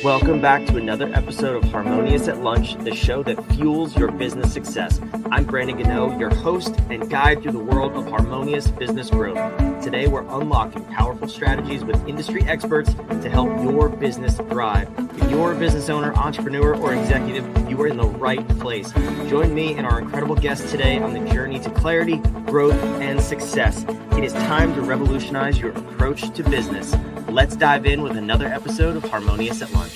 Welcome back to another episode of Harmonious at Lunch, the show that fuels your business success. I'm Brandon Gano, your host and guide through the world of harmonious business growth. Today, we're unlocking powerful strategies with industry experts to help your business thrive. If you're a business owner, entrepreneur, or executive, you are in the right place. Join me and our incredible guest today on the journey to clarity, growth, and success. It is time to revolutionize your approach to business. Let's dive in with another episode of Harmonious at Lunch.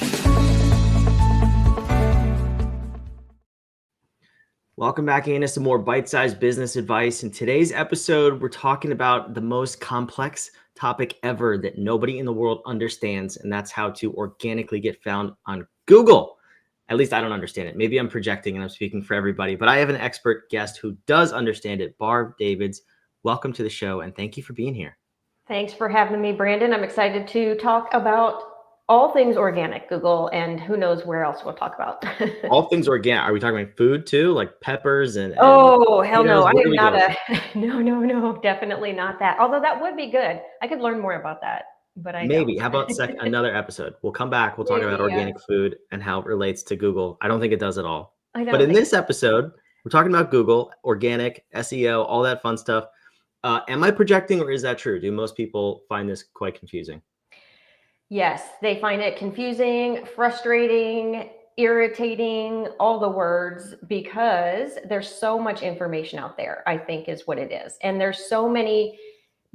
Welcome back into some more bite-sized business advice. In today's episode, we're talking about the most complex topic ever that nobody in the world understands, and that's how to organically get found on Google. At least I don't understand it. Maybe I'm projecting and I'm speaking for everybody, but I have an expert guest who does understand it, Barb Davids. Welcome to the show, and thank you for being here. Thanks for having me, Brandon. I'm excited to talk about all things organic, Google, and who knows where else we'll talk about. All things organic. Are we talking about food too, like peppers and oh, hell no. I Where do am we not go? No, definitely not that. Although that would be good. I could learn more about that, but I Maybe. don't. How about another episode? We'll come back. We'll talk Maybe, about organic food and how it relates to Google. I don't think it does at all. I don't But in think this episode, we're talking about Google, organic, SEO, all that fun stuff. Am I projecting, or is that true? Do most people find this quite confusing? Yes, they find it confusing, frustrating, irritating, all the words, because there's so much information out there, I think is what it is. And there's so many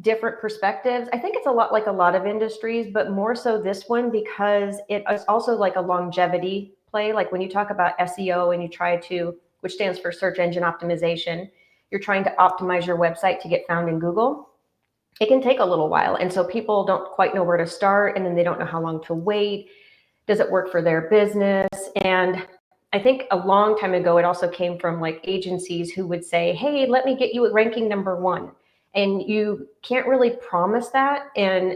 different perspectives. I think it's a lot like a lot of industries, but more so this one because it is also like a longevity play. Like when you talk about SEO and you try to, which stands for search engine optimization, you're trying to optimize your website to get found in Google. It can take a little while. And so people don't quite know where to start, and then they don't know how long to wait. Does it work for their business? And I think a long time ago, it also came from like agencies who would say, hey, let me get you at ranking number one. And you can't really promise that.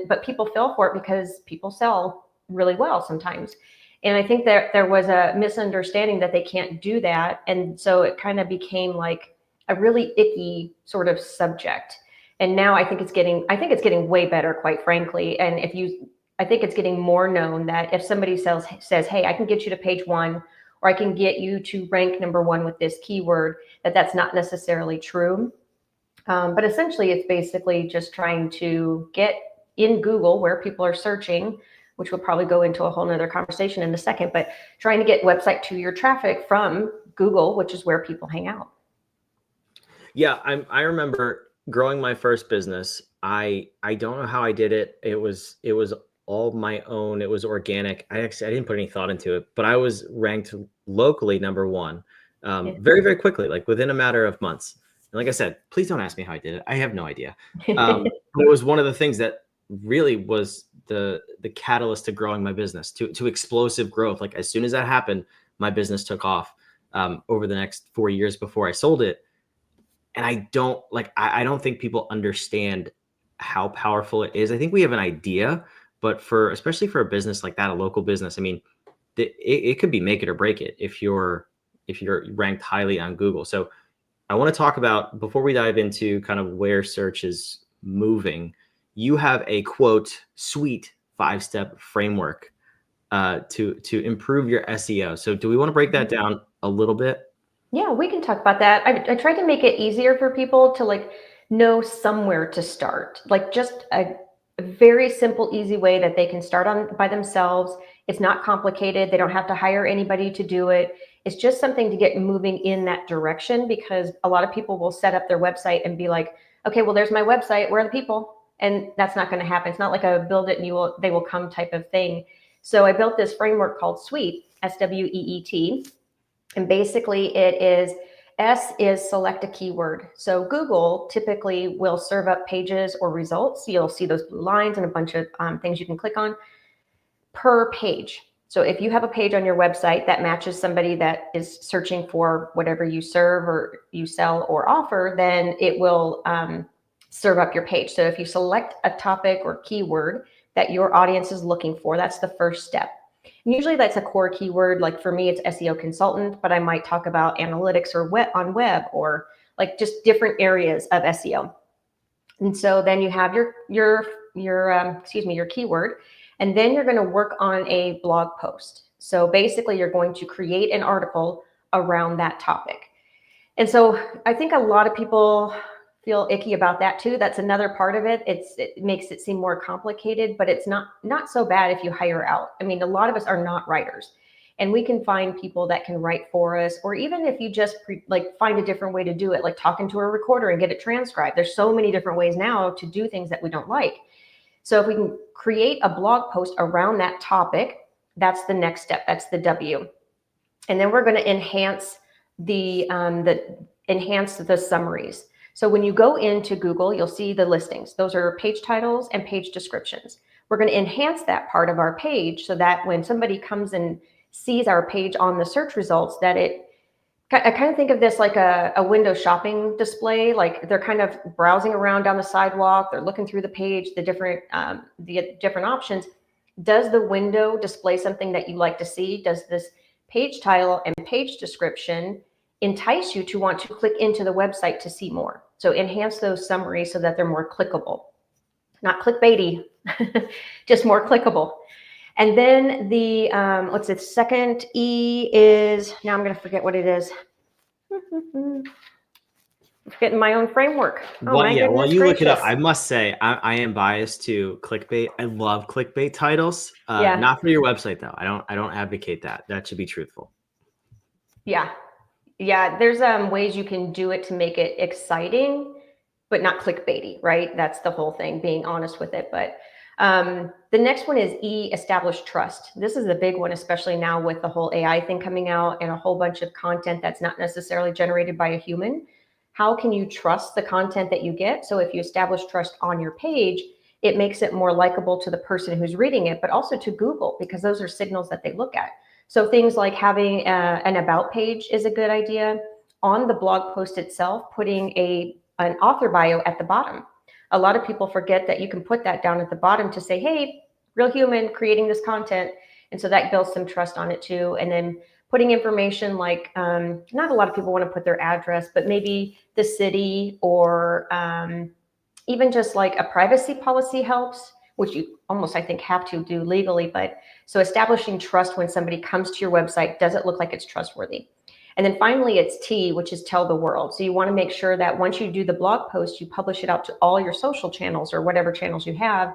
But people fell for it because people sell really well sometimes. And I think that there was a misunderstanding that they can't do that. And so it kind of became like a really icky sort of subject. And now I think it's getting way better, quite frankly. And I think it's getting more known that if somebody says, hey, I can get you to page one, or I can get you to rank number one with this keyword, that's not necessarily true. But essentially, it's basically just trying to get in Google where people are searching, which we'll probably go into a whole nother conversation in a second, but trying to get website to your traffic from Google, which is where people hang out. Yeah, I remember growing my first business. I don't know how I did it. It was all my own. It was organic. I didn't put any thought into it, but I was ranked locally number one very, very quickly, like within a matter of months. And like I said, please don't ask me how I did it. I have no idea. But it was one of the things that really was the catalyst to growing my business, to explosive growth. Like as soon as that happened, my business took off over the next 4 years before I sold it. And I don't think people understand how powerful it is. I think we have an idea, but especially for a business like that, a local business, I mean, it could be make it or break it if you're ranked highly on Google. So I want to talk about, before we dive into kind of where search is moving, you have a quote S.W.E.E.T 5-step framework to improve your SEO. So do we want to break that down a little bit? Yeah, we can talk about that. I tried to make it easier for people to like know somewhere to start, like just a very simple, easy way that they can start on by themselves. It's not complicated. They don't have to hire anybody to do it. It's just something to get moving in that direction, because a lot of people will set up their website and be like, okay, well, there's my website. Where are the people? And that's not going to happen. It's not like a build it and they will come type of thing. So I built this framework called S.W.E.E.T, S-W-E.E.T. And basically it is, S is select a keyword. So Google typically will serve up pages or results. You'll see those blue lines and a bunch of things you can click on per page. So if you have a page on your website that matches somebody that is searching for whatever you serve or you sell or offer, then it will serve up your page. So if you select a topic or keyword that your audience is looking for, that's the first step. And usually that's a core keyword. Like for me, it's SEO consultant, but I might talk about analytics or on web, or like just different areas of SEO. And so then you have your keyword, And then you're going to work on a blog post. So basically, you're going to create an article around that topic. And so I think a lot of people feel icky about that too. That's another part of it. It makes it seem more complicated, but it's not so bad if you hire out. I mean, a lot of us are not writers, and we can find people that can write for us, or even if you just find a different way to do it, like talking to a recorder and get it transcribed. There's so many different ways now to do things that we don't like. So if we can create a blog post around that topic, that's the next step. That's the W. And then we're going to enhance the summaries. So when you go into Google, you'll see the listings. Those are page titles and page descriptions. We're going to enhance that part of our page so that when somebody comes and sees our page on the search results, that I kind of think of this like a window shopping display. Like they're kind of browsing around down the sidewalk. They're looking through the page, the different options. Does the window display something that you like to see? Does this page title and page description entice you to want to click into the website to see more? So enhance those summaries so that they're more clickable, not clickbaity, just more clickable. And then the second E is, now I'm going to forget what it is. I'm forgetting my own framework. Oh, Well, yeah, while you look it up, gracious. I must say I am biased to clickbait. I love clickbait titles. Yeah. Not for your website though. I don't advocate that. That should be truthful. Yeah. Yeah. There's ways you can do it to make it exciting, but not clickbaity, right? That's the whole thing, being honest with it. But the next one is E, establish trust. This is a big one, especially now with the whole AI thing coming out and a whole bunch of content that's not necessarily generated by a human. How can you trust the content that you get? So if you establish trust on your page, it makes it more likable to the person who's reading it, but also to Google, because those are signals that they look at. So things like having an about page is a good idea. On the blog post itself, putting an author bio at the bottom. A lot of people forget that you can put that down at the bottom to say, hey, real human creating this content. And so that builds some trust on it too. And then putting information like, not a lot of people want to put their address, but maybe the city, or even just like a privacy policy helps, which you almost, I think, have to do legally. But so establishing trust when somebody comes to your website, does it look like it's trustworthy? And then finally, it's T, which is tell the world. So you want to make sure that once you do the blog post, you publish it out to all your social channels or whatever channels you have,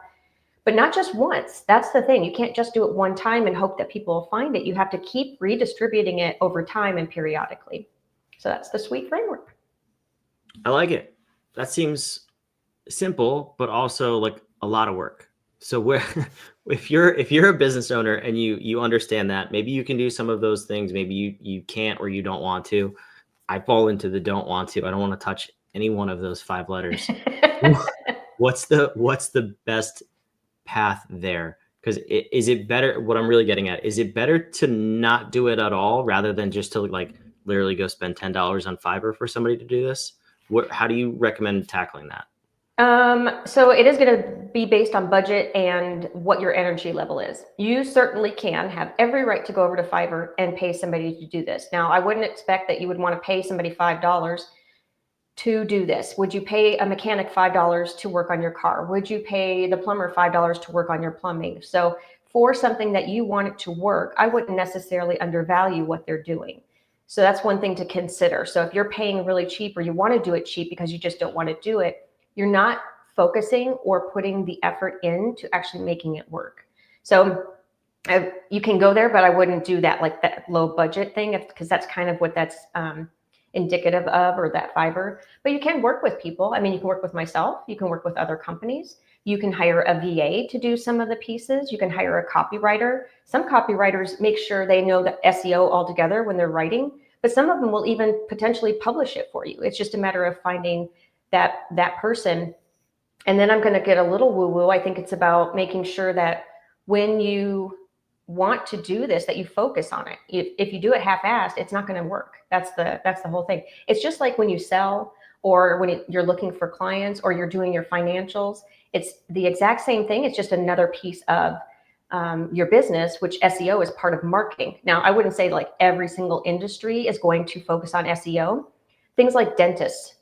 but not just once. That's the thing. You can't just do it one time and hope that people will find it. You have to keep redistributing it over time and periodically. So that's the S.W.E.E.T framework. I like it. That seems simple, but also like a lot of work. So where if you're a business owner and you understand that, maybe you can do some of those things, maybe you can't or you don't want to. I fall into the don't want to. I don't want to touch any one of those 5 letters. What's the best path there? Because is it better? What I'm really getting at, is it better to not do it at all rather than just to like literally go spend $10 on Fiverr for somebody to do this? How do you recommend tackling that? So it is going to be based on budget and what your energy level is. You certainly can have every right to go over to Fiverr and pay somebody to do this. Now, I wouldn't expect that you would want to pay somebody $5 to do this. Would you pay a mechanic $5 to work on your car? Would you pay the plumber $5 to work on your plumbing? So for something that you want it to work, I wouldn't necessarily undervalue what they're doing. So that's one thing to consider. So if you're paying really cheap, or you want to do it cheap because you just don't want to do it, you're not focusing or putting the effort into actually making it work. So you can go there, but I wouldn't do that, like that low budget thing, because that's kind of what that's indicative of, or that Fiverr. But you can work with people. I mean, you can work with myself. You can work with other companies. You can hire a VA to do some of the pieces. You can hire a copywriter. Some copywriters make sure they know the SEO altogether when they're writing, but some of them will even potentially publish it for you. It's just a matter of finding that person. And then I'm going to get a little woo-woo. I think it's about making sure that when you want to do this, that you focus on it. If you do it half-assed, it's not going to work. That's the whole thing. It's just like when you sell, or when you're looking for clients, or you're doing your financials. It's the exact same thing. It's just another piece of your business, which SEO is part of marketing. Now, I wouldn't say like every single industry is going to focus on SEO. Things like dentists,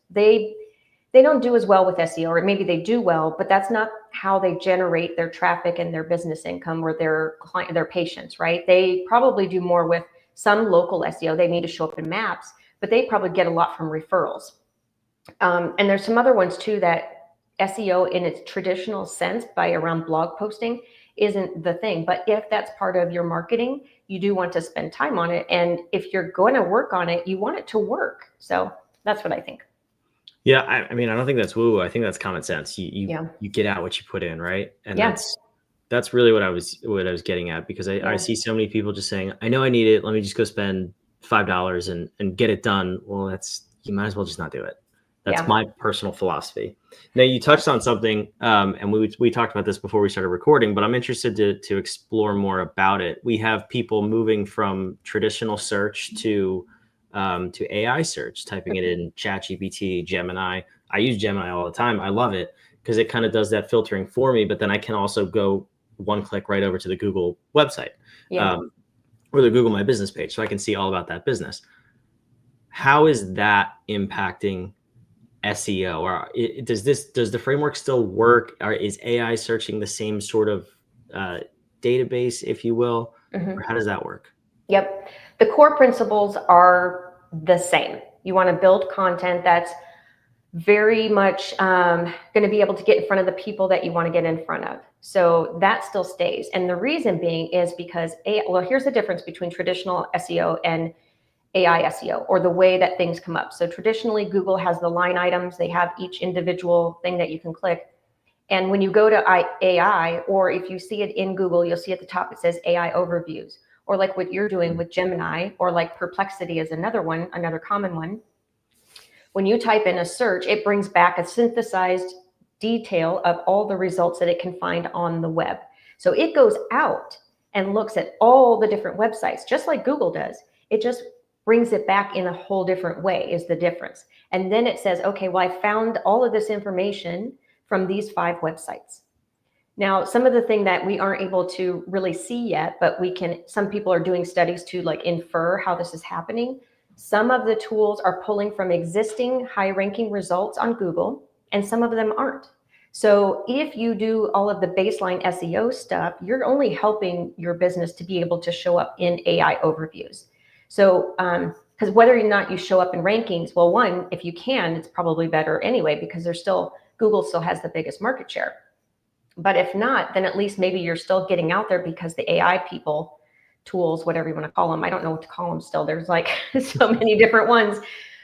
they don't do as well with SEO, or maybe they do well, but that's not how they generate their traffic and their business income or their client, their patients, right? They probably do more with some local SEO. They need to show up in maps, but they probably get a lot from referrals. And there's some other ones too that SEO in its traditional sense by around blog posting isn't the thing. But if that's part of your marketing, you do want to spend time on it. And if you're going to work on it, you want it to work. So that's what I think. Yeah, I mean, I don't think that's woo. I think that's common sense. Yeah. You get out what you put in, right? And Yeah. that's really what I was getting at, because I Yeah. see so many people just saying, I know I need it. Let me just go spend $5 and get it done. Well, you might as well just not do it. That's Yeah. my personal philosophy. Now, you touched on something, and we talked about this before we started recording, but I'm interested to explore more about it. We have people moving from traditional search to AI search, typing it in ChatGPT, Gemini. I use Gemini all the time. I love it because it kind of does that filtering for me, but then I can also go one click right over to the Google website, Yeah. or the Google My Business page, so I can see all about that business. How is that impacting SEO? Or does the framework still work? Or is AI searching the same sort of database, if you will, or how does that work? Yep. The core principles are the same. You want to build content that's very much going to be able to get in front of the people that you want to get in front of. So that still stays. And the reason being is because, well, here's the difference between traditional SEO and AI SEO, or the way that things come up. So traditionally, Google has the line items. They have each individual thing that you can click. And when you go to AI, or if you see it in Google, you'll see at the top, it says AI overviews, or like what you're doing with Gemini, or like Perplexity is another one, another common one. When you type in a search, it brings back a synthesized detail of all the results that it can find on the web. So it goes out and looks at all the different websites, just like Google does. It just brings it back in a whole different way, is the difference. And then it says, okay, well, I found all of this information from these 5 websites. Now, some of the thing that we aren't able to really see yet, but some people are doing studies to like infer how this is happening. Some of the tools are pulling from existing high ranking results on Google, and some of them aren't. So if you do all of the baseline SEO stuff, you're only helping your business to be able to show up in AI overviews. So, because whether or not you show up in rankings, well, one, if you can, it's probably better anyway, because Google still has the biggest market share. But if not, then at least maybe you're still getting out there, because the AI people, tools, whatever you want to call them, I don't know what to call them still. There's like so many different ones,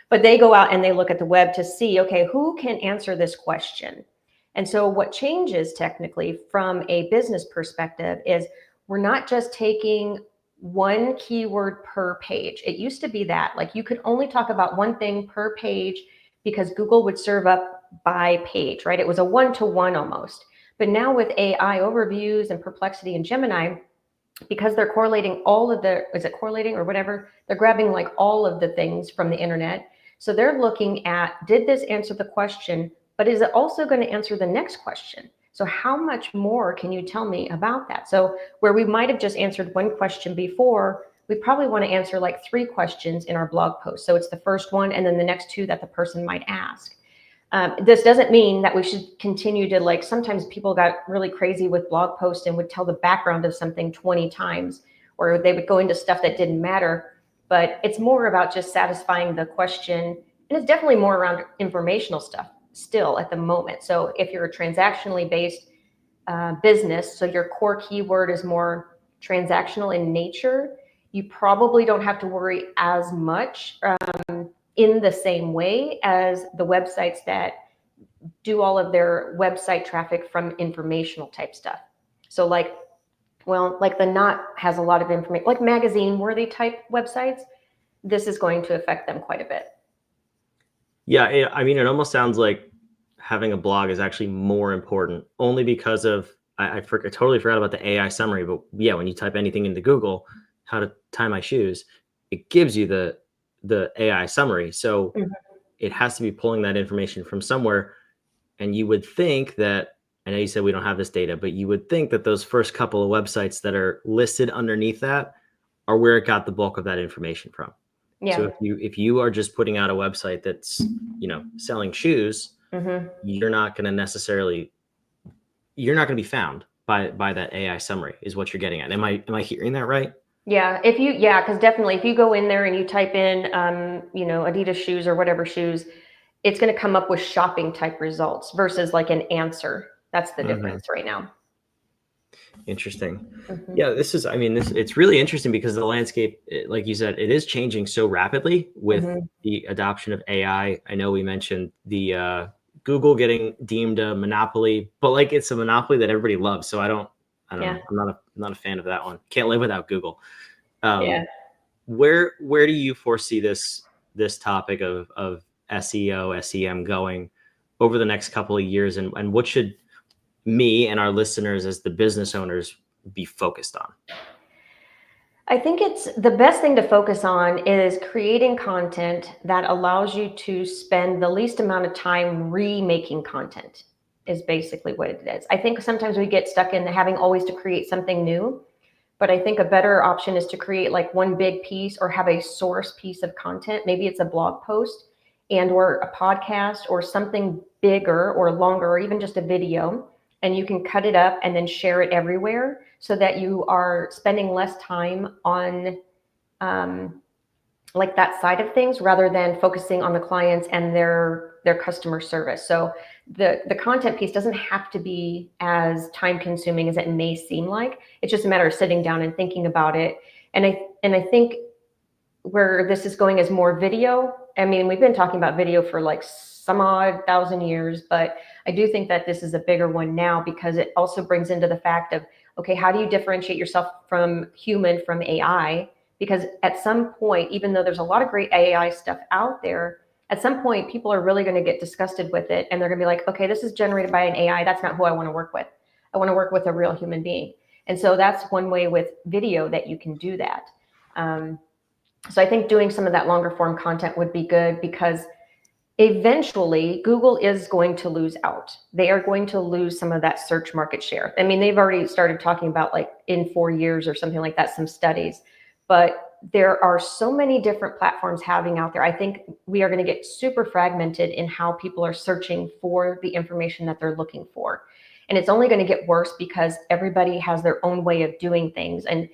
but they go out and they look at the web to see, okay, who can answer this question? And so what changes technically from a business perspective is we're not just taking one keyword per page. It used to be that like you could only talk about one thing per page because Google would serve up by page, right? It was a one-to-one almost. But now with AI overviews and Perplexity and Gemini, because they're correlating all of is it correlating or whatever? They're grabbing like all of the things from the internet. So they're looking at, did this answer the question, but is it also going to answer the next question? So how much more can you tell me about that? So where we might have just answered one question before, we probably want to answer like 3 questions in our blog post. So it's the first one and then the next 2 that the person might ask. This doesn't mean that we should continue to like, sometimes people got really crazy with blog posts and would tell the background of something 20 times, or they would go into stuff that didn't matter. But it's more about just satisfying the question. And it's definitely more around informational stuff still at the moment. So if you're a transactionally based business, so your core keyword is more transactional in nature, you probably don't have to worry as much in the same way as the websites that do all of their website traffic from informational type stuff. So like the Knot has a lot of information, like magazine worthy type websites. This is going to affect them quite a bit. Yeah, I mean, it almost sounds like having a blog is actually more important, only because of I totally forgot about the AI summary, but yeah, when you type anything into Google, how to tie my shoes, it gives you the AI summary. So it has to be pulling that information from somewhere. And you would think that, I know you said we don't have this data, but you would think that those first couple of websites that are listed underneath that are where it got the bulk of that information from. Yeah. So if you are just putting out a website that's, selling shoes, you're not going to necessarily, you're not going to be found by that AI summary is what you're getting at. Am I hearing that right? Yeah, because definitely if you go in there and you type in, Adidas shoes or whatever shoes, it's going to come up with shopping type results versus like an answer. That's the difference right now. Interesting. Yeah, it's really interesting because the landscape, like you said, it is changing so rapidly with the adoption of AI. I know we mentioned the Google getting deemed a monopoly, but like it's a monopoly that everybody loves. So I don't know. I'm not a fan of that one. Can't live without Google. Where do you foresee this topic of SEO, SEM going over the next couple of years, and what should me and our listeners as the business owners be focused on? I think it's the best thing to focus on is creating content that allows you to spend the least amount of time remaking content is basically what it is. I think sometimes we get stuck in having always to create something new, but I think a better option is to create like one big piece or have a source piece of content. Maybe it's a blog post and or a podcast or something bigger or longer or even just a video, and you can cut it up and then share it everywhere so that you are spending less time on like that side of things rather than focusing on the clients and their customer service. So the content piece doesn't have to be as time consuming as it may seem like. It's just a matter of sitting down and thinking about it. And I think where this is going is more video. I mean, we've been talking about video for like some odd 1,000 years, but I do think that this is a bigger one now because it also brings into the fact of, okay, how do you differentiate yourself from human from AI? Because at some point, even though there's a lot of great AI stuff out there, at some point people are really going to get disgusted with it and they're going to be like, okay, this is generated by an AI. That's not who I want to work with. I want to work with a real human being. And so that's one way with video that you can do that. So I think doing some of that longer form content would be good because eventually Google is going to lose out. They are going to lose some of that search market share. I mean, they've already started talking about like in 4 years or something like that, some studies, but there are so many different platforms having out there. I think we are going to get super fragmented in how people are searching for the information that they're looking for. And it's only going to get worse because everybody has their own way of doing things. And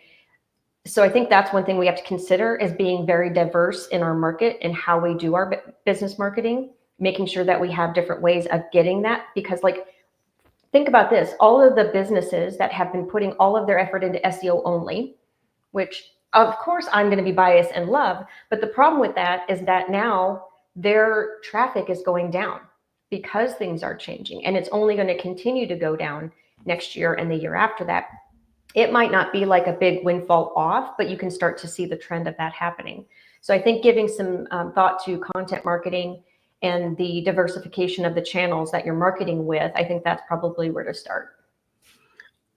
so I think that's one thing we have to consider is being very diverse in our market and how we do our business marketing, making sure that we have different ways of getting that. Because like, think about this, all of the businesses that have been putting all of their effort into SEO only, which of course I'm going to be biased and love, but the problem with that is that now their traffic is going down because things are changing and it's only going to continue to go down next year and the year after that. It might not be like a big windfall off, but you can start to see the trend of that happening. So I think giving some thought to content marketing and the diversification of the channels that you're marketing with, I think that's probably where to start.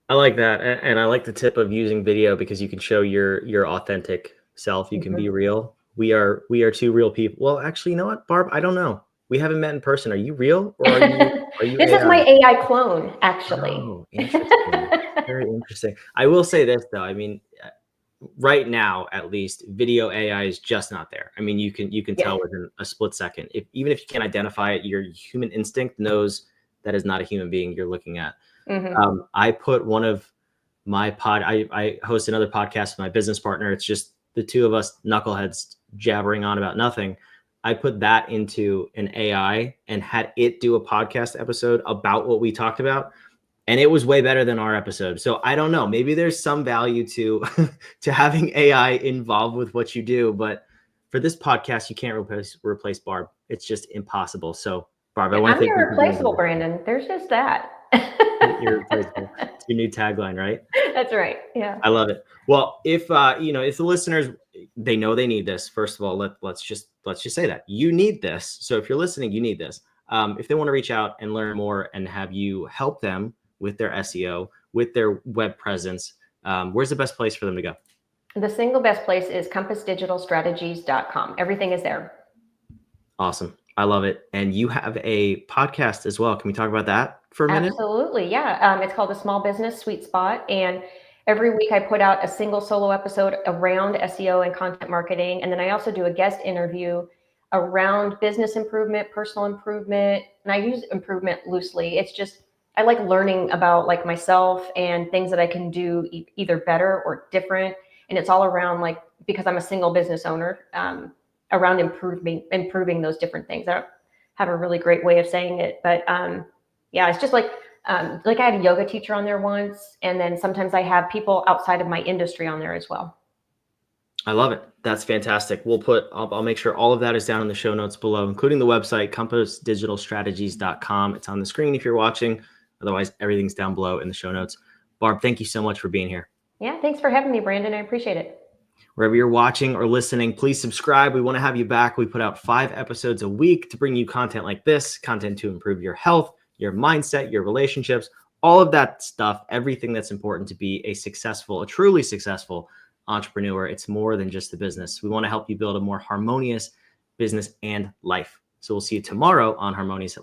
I like that, and I like the tip of using video because you can show your authentic self. You can be real. We are two real people. Well, actually, you know what, Barb? I don't know. We haven't met in person. Are you real or are you This AI? is my AI clone, actually. Oh, interesting. Very interesting. I will say this though. I mean, right now, at least, video AI is just not there. I mean, you can tell within a split second. Even if you can't identify it, your human instinct knows that is not a human being you're looking at. I put one of my I host another podcast with my business partner. It's just the two of us knuckleheads jabbering on about nothing. I put that into an AI and had it do a podcast episode about what we talked about. And it was way better than our episode. So I don't know. Maybe there's some value to to having AI involved with what you do. But for this podcast, you can't replace Barb. It's just impossible. So Barb, I want to I'm thank you for being irreplaceable, here. Brandon. There's just that. Irreplaceable. It's your new tagline, right? That's right. Yeah. I love it. Well, if if the listeners, they know they need this. First of all, let's just say that you need this. So if you're listening, you need this. If they want to reach out and learn more and have you help them with their SEO, with their web presence, where's the best place for them to go? The single best place is compassdigitalstrategies.com. Everything is there. Awesome. I love it. And you have a podcast as well. Can we talk about that for a minute? Absolutely. Yeah. It's called the Small Business Sweet Spot. And every week I put out a single solo episode around SEO and content marketing. And then I also do a guest interview around business improvement, personal improvement, and I use improvement loosely. It's just I like learning about like myself and things that I can do either better or different. And it's all around like because I'm a single business owner, around improving those different things. I don't have a really great way of saying it, but yeah, it's just like I had a yoga teacher on there once, and then sometimes I have people outside of my industry on there as well. I love it. That's fantastic. I'll make sure all of that is down in the show notes below, including the website, compassdigitalstrategies.com. It's on the screen if you're watching. Otherwise, everything's down below in the show notes. Barb, thank you so much for being here. Yeah, thanks for having me, Brandon. I appreciate it. Wherever you're watching or listening, please subscribe. We want to have you back. We put out 5 episodes a week to bring you content like this, content to improve your health, your mindset, your relationships, all of that stuff, everything that's important to be a truly successful entrepreneur. It's more than just the business. We want to help you build a more harmonious business and life. So we'll see you tomorrow on Harmonious at Lunch.